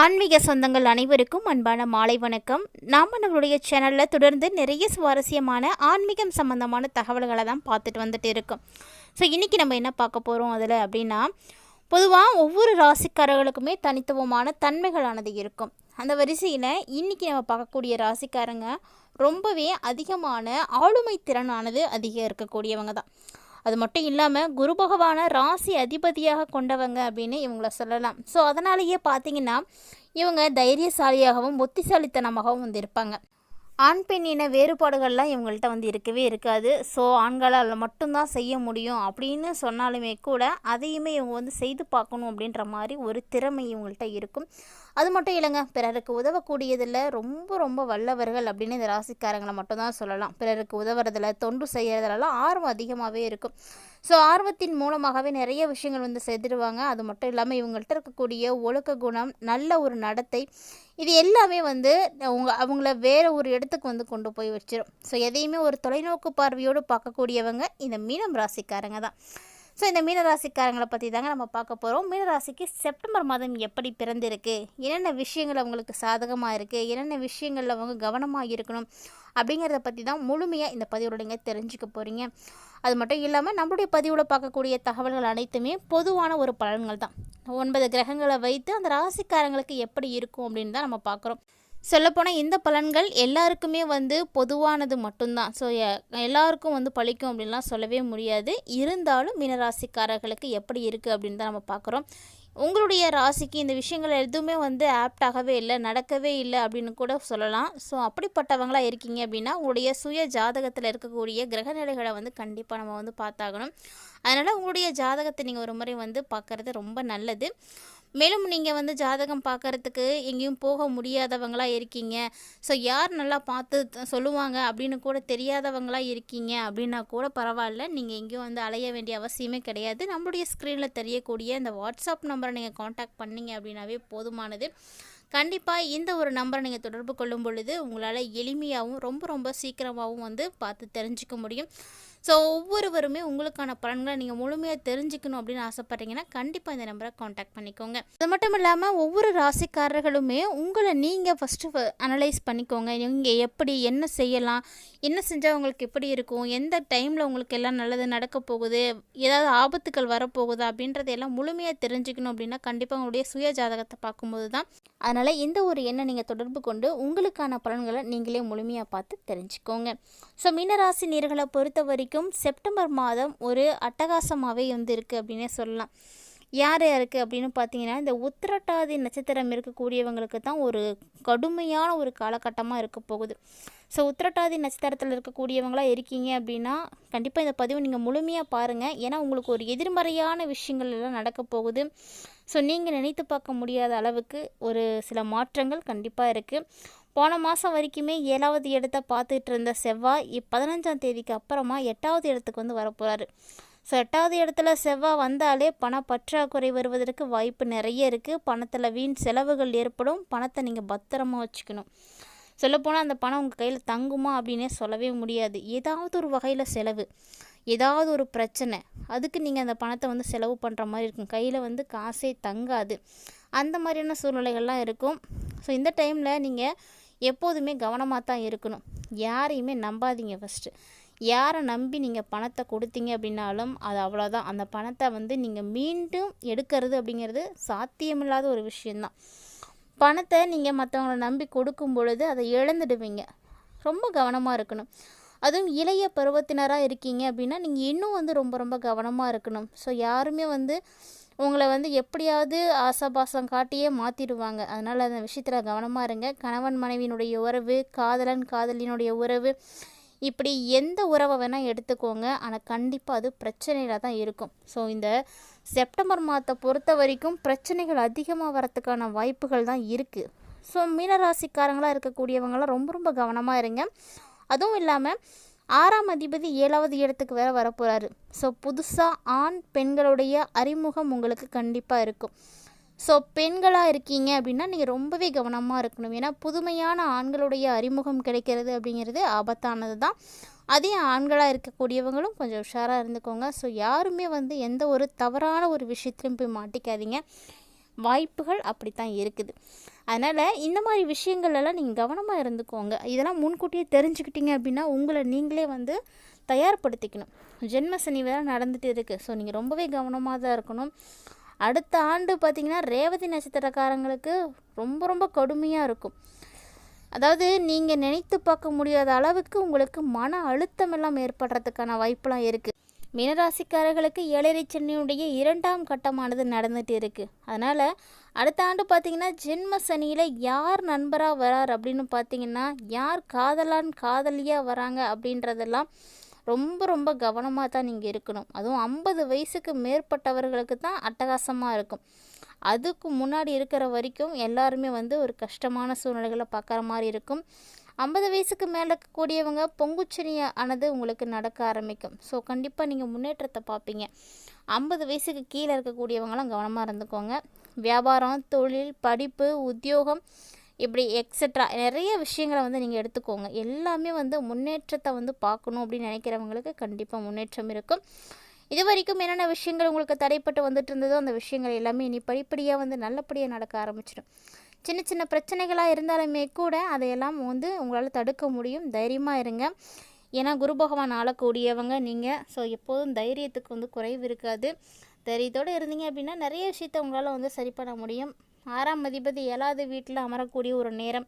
ஆன்மீக சொந்தங்கள் அனைவருக்கும் அன்பான மாலை வணக்கம். நாம் நம்மளுடைய சேனலில் தொடர்ந்து நிறைய சுவாரஸ்யமான ஆன்மீகம் சம்பந்தமான தகவல்களை தான் பார்த்துட்டு வந்துட்டு இருக்கோம். ஸோ இன்றைக்கி நம்ம என்ன பார்க்க போகிறோம் அதில் அப்படின்னா, பொதுவாக ஒவ்வொரு ராசிக்காரர்களுக்குமே தனித்துவமான தன்மைகளானது இருக்கும். அந்த வரிசையில் இன்றைக்கி நம்ம பார்க்கக்கூடிய ராசிக்காரங்க ரொம்பவே அதிகமான ஆளுமை திறனானது அதிகம் இருக்கக்கூடியவங்க தான். அது மட்டும் இல்லாமல் குரு பகவானை ராசி அதிபதியாக கொண்டவங்க அப்படின்னு இவங்கள சொல்லலாம். ஸோ அதனாலேயே பார்த்தீங்கன்னா இவங்க தைரியசாலியாகவும் புத்திசாலித்தனமாகவும் வந்து இருப்பாங்க. ஆண் பெண் இன வேறுபாடுகள்லாம் இவங்கள்ட்ட வந்து இருக்கவே இருக்காது. ஸோ ஆண்களால் மட்டும்தான் செய்ய முடியும் அப்படின்னு சொன்னாலுமே கூட அதையுமே இவங்க வந்து செய்து பார்க்கணும் அப்படின்ற மாதிரி ஒரு திறமை இவங்கள்ட்ட இருக்கும். அது மட்டும் இல்லைங்க, பிறருக்கு உதவக்கூடியதில் ரொம்ப ரொம்ப வல்லவர்கள் அப்படின்னு இந்த ராசிக்காரங்களை மட்டும்தான் சொல்லலாம். பிறருக்கு உதவுறதில் தொண்டு செய்கிறதுலலாம் ஆர்வம் அதிகமாகவே இருக்கும். ஸோ ஆர்வத்தின் மூலமாகவே நிறைய விஷயங்கள் வந்து செய்துடுவாங்க. அது மட்டும் இல்லாமல் இவங்கள்ட்ட இருக்கக்கூடிய ஒழுக்க குணம், நல்ல ஒரு நடத்தை, இது எல்லாமே வந்து அவங்கள வேறு ஒரு இடத்துக்கு வந்து கொண்டு போய் வச்சிடும். ஸோ எதையுமே ஒரு தொலைநோக்கு பார்வையோடு பார்க்கக்கூடியவங்க இந்த மீனம் ராசிக்காரங்க தான். ஸோ இந்த மீனராசிக்காரங்களை பற்றி தாங்க நம்ம பார்க்க போகிறோம். மீனராசிக்கு செப்டம்பர் மாதம் எப்படி பிறந்திருக்கு, என்னென்ன விஷயங்கள் அவங்களுக்கு சாதகமாக இருக்குது, என்னென்ன விஷயங்களில் அவங்க கவனமாக இருக்கணும் அப்படிங்கிறத பற்றி தான் முழுமையாக இந்த பதிவோட நீங்கள் தெரிஞ்சுக்க போகிறீங்க. அது மட்டும் இல்லாமல் நம்மளுடைய பதிவில் பார்க்கக்கூடிய தகவல்கள் அனைத்துமே பொதுவான ஒரு பலன்கள் தான். 9 கிரகங்களை வைத்து அந்த ராசிக்காரங்களுக்கு எப்படி இருக்கும் அப்படின்னு தான் நம்ம பார்க்குறோம். சொல்லப்போனால் இந்த பலன்கள் எல்லாருக்குமே வந்து பொதுவானது மட்டும்தான். ஸோ எல்லாருக்கும் வந்து பழிக்கும் அப்படின்லாம் சொல்லவே முடியாது. இருந்தாலும் மீனராசிக்காரர்களுக்கு எப்படி இருக்குது அப்படின்னு தான் நம்ம பார்க்குறோம். உங்களுடைய ராசிக்கு இந்த விஷயங்கள் எதுவுமே வந்து ஆப்டாகவே இல்லை, நடக்கவே இல்லை அப்படின்னு கூட சொல்லலாம். ஸோ அப்படிப்பட்டவங்களாக இருக்கீங்க அப்படின்னா உங்களுடைய சுய ஜாதகத்தில் இருக்கக்கூடிய கிரகநிலைகளை வந்து கண்டிப்பாக நம்ம வந்து பார்த்தாகணும். அதனால் உங்களுடைய ஜாதகத்தை நீங்கள் ஒரு முறை வந்து பார்க்குறது ரொம்ப நல்லது. மேலும் நீங்கள் வந்து ஜாதகம் பார்க்குறதுக்கு எங்கேயும் போக முடியாதவங்களாக இருக்கீங்க, ஸோ யார் நல்லா பார்த்து சொல்லுவாங்க அப்படின்னு கூட தெரியாதவங்களாக இருக்கீங்க அப்படின்னா கூட பரவாயில்ல. நீங்கள் எங்கேயும் வந்து அலைய வேண்டிய அவசியமே கிடையாது. நம்மளுடைய ஸ்க்ரீனில் தெரியக்கூடிய இந்த வாட்ஸ்அப் நம்பரை நீங்கள் காண்டாக்ட் பண்ணிங்க அப்படின்னாவே போதுமானது. கண்டிப்பாக இந்த ஒரு நம்பரை நீங்கள் தொடர்பு கொள்ளும் பொழுது உங்களால் எளிமையாகவும் ரொம்ப ரொம்ப சீக்கிரமாகவும் வந்து பார்த்து தெரிஞ்சுக்க முடியும். ஸோ ஒவ்வொருவருமே உங்களுக்கான பலன்களை நீங்கள் முழுமையாக தெரிஞ்சுக்கணும் அப்படின்னு ஆசைப்பட்றீங்கன்னா கண்டிப்பாக இந்த நம்பரை காண்டாக்ட் பண்ணிக்கோங்க. அது மட்டும் இல்லாமல் ஒவ்வொரு ராசிக்காரர்களுமே உங்களை நீங்கள் ஃபஸ்ட்டு அனலைஸ் பண்ணிக்கோங்க. நீங்கள் எப்படி என்ன செய்யலாம், என்ன செஞ்சால் உங்களுக்கு எப்படி இருக்கும், எந்த டைமில் உங்களுக்கு எல்லாம் நல்லது நடக்க போகுது, ஏதாவது ஆபத்துக்கள் வரப்போகுது அப்படின்றதையெல்லாம் முழுமையாக தெரிஞ்சுக்கணும் அப்படின்னா கண்டிப்பாக உங்களுடைய சுய ஜாதகத்தை பார்க்கும்போது தான். அதனால் இந்த ஒரு எண்ணை நீங்கள் தொடர்பு கொண்டு உங்களுக்கான பலன்களை நீங்களே முழுமையாக பார்த்து தெரிஞ்சுக்கோங்க. ஸோ மீனராசி நேர்களை பொறுத்த வரைக்கும் செப்டம்பர் மாதம் ஒரு அட்டகாசமாகவே வந்து இருக்குது அப்படின்னே சொல்லலாம். யார் யாருக்கு அப்படின்னு பார்த்தீங்கன்னா, இந்த உத்திரட்டாதி நட்சத்திரம் இருக்கக்கூடியவங்களுக்கு தான் ஒரு கடுமையான ஒரு காலகட்டமாக இருக்க போகுது. ஸோ உத்திரட்டாதி நட்சத்திரத்தில் இருக்கக்கூடியவங்களாக இருக்கீங்க அப்படின்னா கண்டிப்பாக இந்த பதிவு நீங்கள் முழுமையாக பாருங்கள். ஏன்னா உங்களுக்கு ஒரு எதிர்மறையான விஷயங்கள் எல்லாம் நடக்க போகுது. ஸோ நீங்கள் நினைத்து பார்க்க முடியாத அளவுக்கு ஒரு சில மாற்றங்கள் கண்டிப்பாக இருக்குது. போன மாதம் வரைக்குமே 7வது இடத்தை பார்த்துட்டு இருந்த செவ்வாய் 15ஆம் தேதிக்கு அப்புறமா 8வது இடத்துக்கு வந்து வரப்போகிறாரு. ஸோ 8வது இடத்துல செவ்வாய் வந்தாலே பண பற்றாக்குறை வருவதற்கு வாய்ப்பு நிறைய இருக்குது. பணத்தில் வீண் செலவுகள் ஏற்படும். பணத்தை நீங்கள் பத்திரமா வச்சுக்கணும். சொல்லப்போனால் அந்த பணம் உங்கள் கையில் தங்குமா அப்படின்னே சொல்லவே முடியாது. ஏதாவது ஒரு வகையில் செலவு, ஏதாவது ஒரு பிரச்சனை, அதுக்கு நீங்கள் அந்த பணத்தை வந்து செலவு பண்ணுற மாதிரி இருக்கும். கையில் வந்து காசே தங்காது. அந்த மாதிரியான சூழ்நிலைகள்லாம் இருக்கும். ஸோ இந்த டைமில் நீங்கள் எப்போதுமே கவனமாக தான் இருக்கணும். யாரையுமே நம்பாதீங்க. ஃபஸ்ட்டு யாரை நம்பி நீங்கள் பணத்தை கொடுத்தீங்க அப்படின்னாலும் அது அவ்வளோதான். அந்த பணத்தை வந்து நீங்கள் மீண்டும் எடுக்கிறது அப்படிங்கிறது சாத்தியமில்லாத ஒரு விஷயந்தான். பணத்தை நீங்கள் மற்றவங்கள நம்பி கொடுக்கும் பொழுது அதை இழந்துடுவீங்க. ரொம்ப கவனமாக இருக்கணும். அதுவும் இளைய பருவத்தினராக இருக்கீங்க அப்படின்னா நீங்கள் இன்னும் வந்து ரொம்ப ரொம்ப கவனமாக இருக்கணும். ஸோ யாருமே வந்து உங்களை வந்து எப்படியாவது ஆசாபாசம் காட்டியே மாற்றிடுவாங்க. அதனால் அந்த விஷயத்தில் கவனமாக இருங்க. கணவன் மனைவியினுடைய உறவு, காதலன் காதலினுடைய உறவு, இப்படி எந்த உறவை வேணால் எடுத்துக்கோங்க. ஆனால் கண்டிப்பாக அது பிரச்சனையில் தான் இருக்கும். ஸோ இந்த செப்டம்பர் மாதத்தை பொறுத்த வரைக்கும் பிரச்சனைகள் அதிகமாக வரத்துக்கான வாய்ப்புகள் தான் இருக்குது. ஸோ மீனராசிக்காரங்களாக இருக்கக்கூடியவங்களாம் ரொம்ப ரொம்ப கவனமாக இருங்க. அதுவும் இல்லாமல் 6ஆம் அதிபதி 7வது இடத்துக்கு வேறு வரப்போகிறாரு. ஸோ புதுசாக ஆண் பெண்களுடைய அறிமுகம் உங்களுக்கு கண்டிப்பாக இருக்கும். ஸோ பெண்களாக இருக்கீங்க அப்படின்னா நீங்கள் ரொம்பவே கவனமாக இருக்கணும். ஏன்னா புதுமையான ஆண்களுடைய அறிமுகம் கிடைக்கிறது அப்படிங்கிறது ஆபத்தானது தான். அதே ஆண்களாக இருக்கக்கூடியவங்களும் கொஞ்சம் உஷாராக இருந்துக்கோங்க. ஸோ யாருமே வந்து எந்த ஒரு தவறான ஒரு விஷயத்துலையும் போய் மாட்டிக்காதீங்க. வாய்ப்புகள் அப்படி தான் இருக்குது. அதனால் இந்த மாதிரி விஷயங்கள்லாம் நீங்கள் கவனமாக இருந்துக்கோங்க. இதெல்லாம் முன்கூட்டியே தெரிஞ்சுக்கிட்டீங்க அப்படின்னா உங்களை நீங்களே வந்து தயார்படுத்திக்கணும். ஜென்ம சனி வேறு நடந்துகிட்டு இருக்குது. ஸோ நீங்கள் ரொம்பவே கவனமாக தான் இருக்கணும். அடுத்த ஆண்டு பார்த்திங்கன்னா ரேவதி நட்சத்திரக்காரங்களுக்கு ரொம்ப ரொம்ப கடுமையாக இருக்கும். அதாவது நீங்கள் நினைத்து பார்க்க முடியாத அளவுக்கு உங்களுக்கு மன அழுத்தம் எல்லாம் ஏற்படுறதுக்கான வாய்ப்பெலாம் இருக்குது. மீனராசிக்காரர்களுக்கு ஏழரை சனியுடைய 2ஆம் கட்டமானது நடந்துகிட்டு இருக்குது. அதனால் அடுத்த ஆண்டு பார்த்திங்கன்னா ஜென்ம சனியில் யார் நண்பராக வரார் அப்படின்னு பார்த்திங்கன்னா, யார் காதலியாக வராங்க அப்படின்றதெல்லாம் ரொம்ப ரொம்ப கவனமாக தான் நீங்கள் இருக்கணும். அதுவும் 50 வயசுக்கு மேற்பட்டவர்களுக்கு தான் அட்டகாசமாக இருக்கும். அதுக்கு முன்னாடி இருக்கிற வரைக்கும் எல்லாருமே வந்து ஒரு கஷ்டமான சூழ்நிலைகளை பார்க்குற மாதிரி இருக்கும். 50 வயசுக்கு மேலே இருக்கக்கூடியவங்க பொங்குச்சனி ஆனது உங்களுக்கு நடக்க ஆரம்பிக்கும். ஸோ கண்டிப்பாக நீங்கள் முன்னேற்றத்தை பார்ப்பீங்க. 50 வயசுக்கு கீழே இருக்கக்கூடியவங்களாம் கவனமாக இருந்துக்கோங்க. வியாபாரம், தொழில், படிப்பு, உத்தியோகம், இப்படி எக்ஸட்ரா நிறைய விஷயங்களை வந்து நீங்கள் எடுத்துக்கோங்க. எல்லாமே வந்து முன்னேற்றத்தை வந்து பார்க்கணும் அப்படின்னு நினைக்கிறவங்களுக்கு கண்டிப்பாக முன்னேற்றம் இருக்கும். இது வரைக்கும் என்னென்ன விஷயங்கள் உங்களுக்கு தடைப்பட்டு வந்துட்டு இருந்ததோ அந்த விஷயங்கள் எல்லாமே இனி படிப்படியாக வந்து நல்லபடியாக நடக்க ஆரம்பிச்சிடும். சின்ன சின்ன பிரச்சனைகளாக இருந்தாலுமே கூட அதையெல்லாம் வந்து உங்களால் தடுக்க முடியும். தைரியமாக இருங்க. ஏன்னா குரு பகவான் ஆளக்கூடியவங்க நீங்கள். ஸோ எப்போதும் தைரியத்துக்கு வந்து குறைவு இருக்காது. தைரியத்தோடு இருந்தீங்க அப்படின்னா நிறைய விஷயத்தை உங்களால் வந்து சரி பண்ண முடியும். 6ஆம் அதிபதி 7வது வீட்டில் அமரக்கூடிய ஒரு நேரம்.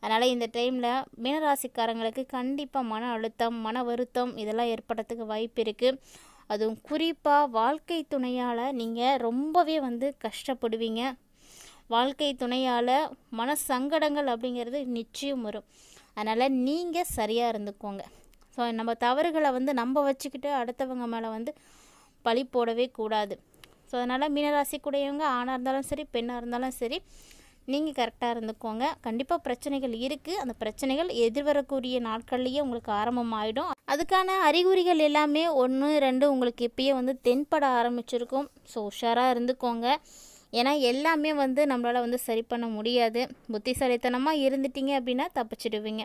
அதனால் இந்த டைமில் மீனராசிக்காரங்களுக்கு கண்டிப்பாக மன அழுத்தம், மன வருத்தம் இதெல்லாம் ஏற்படுறதுக்கு வாய்ப்பு இருக்குது. அதுவும் குறிப்பாக வாழ்க்கை துணையால் நீங்கள் ரொம்பவே வந்து கஷ்டப்படுவீங்க. வாழ்க்கை துணையால் மன சங்கடங்கள் அப்படிங்கிறது நிச்சயம் வரும். அதனால் நீங்கள் சரியாக இருந்துக்கோங்க. ஸோ நம்ம தவறுகளை வந்து நம்ம வச்சுக்கிட்டு அடுத்தவங்க மேலே வந்து பழி போடவே கூடாது. ஸோ அதனால் மீனராசிக்குடையவங்க ஆணாக இருந்தாலும் சரி, பெண்ணாக இருந்தாலும் சரி, நீங்கள் கரெக்டாக இருந்துக்கோங்க. கண்டிப்பாக பிரச்சனைகள் இருக்குது. அந்த பிரச்சனைகள் எதிர்வரக்கூடிய நாட்கள்லேயே உங்களுக்கு ஆரம்பமாகிடும். அதுக்கான அறிகுறிகள் எல்லாமே 1, 2 உங்களுக்கு இப்பயே வந்து தென்பட ஆரம்பிச்சிருக்கும். ஸோ உஷாராக இருந்துக்கோங்க. ஏன்னா எல்லாமே வந்து நம்மளால் வந்து சரி பண்ண முடியாது. புத்திசாலித்தனமாக இருந்துட்டீங்க அப்படின்னா தப்பிச்சிடுவீங்க.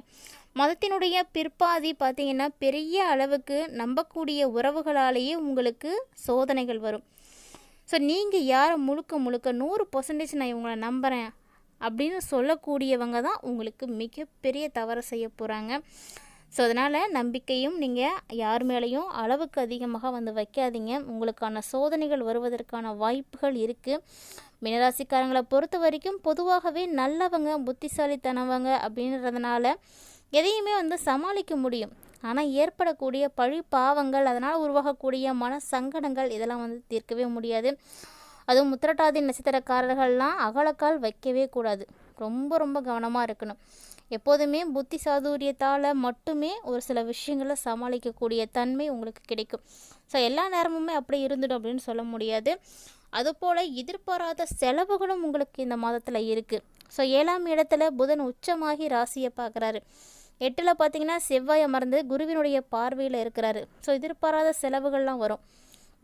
மதத்தினுடைய பிற்பாதி பார்த்திங்கன்னா பெரிய அளவுக்கு நம்பக்கூடிய உறவுகளாலேயே உங்களுக்கு சோதனைகள் வரும். ஸோ நீங்கள் யாரை முழுக்க 100% நான் இவங்களை நம்புகிறேன் அப்படின்னு சொல்லக்கூடியவங்க தான் உங்களுக்கு மிகப்பெரிய தவறு செய்ய போகிறாங்க. ஸோ அதனால் நம்பிக்கையும் நீங்கள் யார் மேலேயும் அளவுக்கு அதிகமாக வந்து வைக்காதீங்க. உங்களுக்கான சோதனைகள் வருவதற்கான வாய்ப்புகள் இருக்குது. மீனராசிக்காரங்களை பொறுத்த வரைக்கும் பொதுவாகவே நல்லவங்க, புத்திசாலித்தனவங்க அப்படின்றதுனால எதையுமே வந்து சமாளிக்க முடியும். ஆனால் ஏற்படக்கூடிய பழி பாவங்கள், அதனால் உருவாகக்கூடிய மன சங்கடங்கள் இதெல்லாம் வந்து தீர்க்கவே முடியாது. அதுவும் உத்திரட்டாதி நட்சத்திரக்காரர்கள்லாம் அகலக்கால் வைக்கவே கூடாது. ரொம்ப ரொம்ப கவனமாக இருக்கணும். எப்போதுமே புத்தி சாதுரியத்தால் மட்டுமே ஒரு சில விஷயங்களை சமாளிக்கக்கூடிய தன்மை உங்களுக்கு கிடைக்கும். ஸோ எல்லா நேரமுமே அப்படி இருந்துடும் அப்படின்னு சொல்ல முடியாது. அதுபோல் எதிர்பாராத செலவுகளும் உங்களுக்கு இந்த மாதத்தில் இருக்குது. ஸோ 7ஆம் இடத்துல புதன் உச்சமாகி ராசியை பார்க்குறாரு. 8ல் பார்த்திங்கன்னா செவ்வாய் அமர்ந்து குருவினுடைய பார்வையில் இருக்கிறாரு. ஸோ எதிர்பாராத செலவுகள்லாம் வரும்.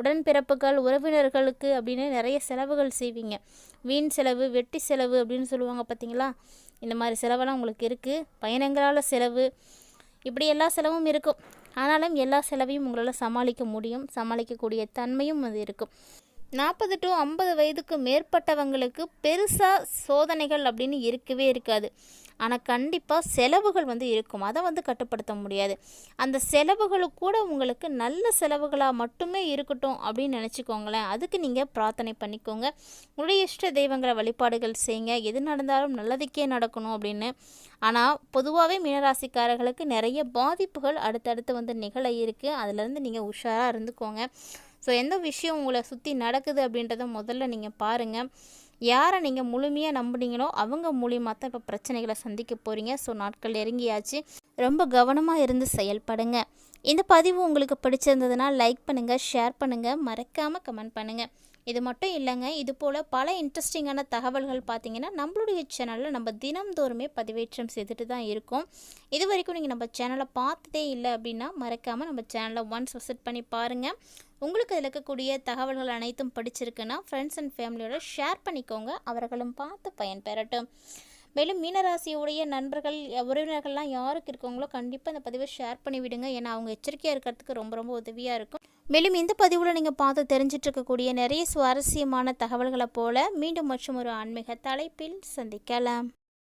உடன்பிறப்புகள், உறவினர்களுக்கு அப்படின்னு நிறைய செலவுகள் செய்வீங்க. வீண் செலவு, வெட்டி செலவு அப்படின்னு சொல்லுவாங்க பார்த்திங்களா. இந்த மாதிரி செலவெல்லாம் உங்களுக்கு இருக்குது. பயணங்களால் செலவு, இப்படி எல்லா செலவும் இருக்கும். ஆனாலும் எல்லா செலவையும் உங்களால் சமாளிக்க முடியும். சமாளிக்கக்கூடிய தன்மையும் அது இருக்கும். 40 to 50 வயதுக்கு மேற்பட்டவங்களுக்கு பெருசாக சோதனைகள் அப்படின்னு இருக்கவே இருக்காது. ஆனால் கண்டிப்பாக செலவுகள் வந்து இருக்கும். அதை வந்து கட்டுப்படுத்த முடியாது. அந்த செலவுகளுக்கு கூட உங்களுக்கு நல்ல செலவுகளாக மட்டுமே இருக்கட்டும் அப்படின்னு நினச்சிக்கோங்களேன். அதுக்கு நீங்கள் பிரார்த்தனை பண்ணிக்கோங்க. உங்களுடைய இஷ்ட தெய்வங்களை வழிபாடுகள் செய்யுங்க. எது நடந்தாலும் நல்லதுக்கே நடக்கணும் அப்படின்னு. ஆனால் பொதுவாகவே மீனராசிக்காரர்களுக்கு நிறைய பாதிப்புகள் அடுத்தடுத்து வந்து நிகழ இருக்குது. அதுலேருந்து நீங்கள் உஷாராக இருந்துக்கோங்க. ஸோ எந்த விஷயம் உங்களை சுற்றி நடக்குது அப்படின்றத முதல்ல நீங்கள் பாருங்கள். யாரை நீங்கள் முழுமையாக நம்புனீங்களோ அவங்க மூலியமாக தான் இப்போ பிரச்சனைகளை சந்திக்க போகிறீங்க. ஸோ நாட்கள் நெருங்கியாச்சு. ரொம்ப கவனமாக இருந்து செயல்படுங்க. இந்த பதிவு உங்களுக்கு பிடிச்சிருந்ததுன்னா லைக் பண்ணுங்கள், ஷேர் பண்ணுங்கள், மறக்காமல் கமெண்ட் பண்ணுங்கள். இது மட்டும் இல்லைங்க, இது போல் பல இன்ட்ரெஸ்டிங்கான தகவல்கள் பார்த்திங்கன்னா நம்மளுடைய சேனலில் நம்ம தினம்தோறுமே பதிவேற்றம் செய்துட்டு தான் இருக்கோம். இது வரைக்கும் நீங்கள் நம்ம சேனலை பார்த்ததே இல்லை அப்படின்னா மறக்காமல் நம்ம சேனலை ஒன்ஸ் விசிட் பண்ணி பாருங்கள். உங்களுக்கு அதில் இருக்கக்கூடிய தகவல்கள் அனைத்தும் பிடிச்சிருக்குன்னா ஃப்ரெண்ட்ஸ் அண்ட் ஃபேமிலியோட ஷேர் பண்ணிக்கோங்க. அவர்களும் பார்த்து பயன்பெறட்டும். மேலும் மீனராசியுடைய நண்பர்கள், உறவினர்கள்லாம் யாருக்கு இருக்கவங்களோ கண்டிப்பாக இந்த பதிவை ஷேர் பண்ணி விடுங்க. ஏன்னா அவங்க எச்சரிக்கையாக இருக்கிறதுக்கு ரொம்ப ரொம்ப உதவியாக இருக்கும். மேலும் இந்த பதிவில் நீங்கள் பார்த்து தெரிஞ்சிட்டு இருக்கக்கூடிய நிறைய சுவாரஸ்யமான தகவல்களை போல மீண்டும் மற்றும் ஒரு ஆன்மீக தலைப்பில் சந்திக்கலாம்.